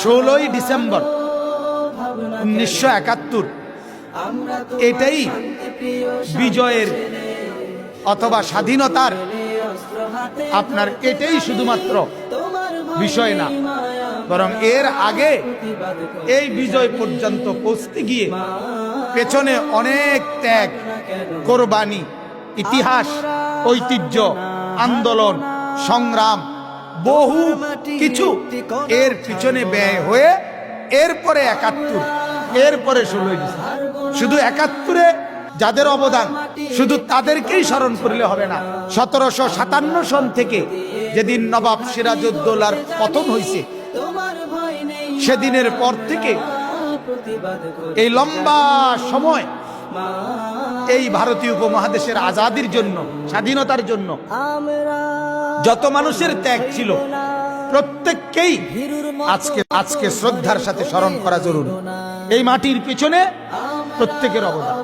16ই December 1971 এটাই বিজয়ের অথবা স্বাধীনতার আপনার এটাই শুধুমাত্র বিষয় না, বরং এর আগে এই বিজয় পর্যন্ত পৌঁছতে গিয়ে পেছনে অনেক ত্যাগ, কোরবানি, ইতিহাস, ঐতিহ্য, আন্দোলন, সংগ্রাম, বহু কিছু এর পিছনে ব্যয় হয়ে এরপরে 71, এরপরে 16ই ডিসেম্বর। শুধু 71-এ যাদের অবদান শুধু তাদেরকেই স্মরণ করলে হবে না। 1757 সন থেকে যেদিন নবাব সিরাজউদ্দৌলার পতন হয়েছে, সেদিনের পর থেকে এই লম্বা সময় এই ভারতীয় উপমহাদেশের আজাদির জন্য, স্বাধীনতার জন্য যত মানুষের ত্যাগ ছিল প্রত্যেককেই আজকে শ্রদ্ধার সাথে স্মরণ করা জরুরি। এই মাটির পিছনে প্রত্যেকের অবদান।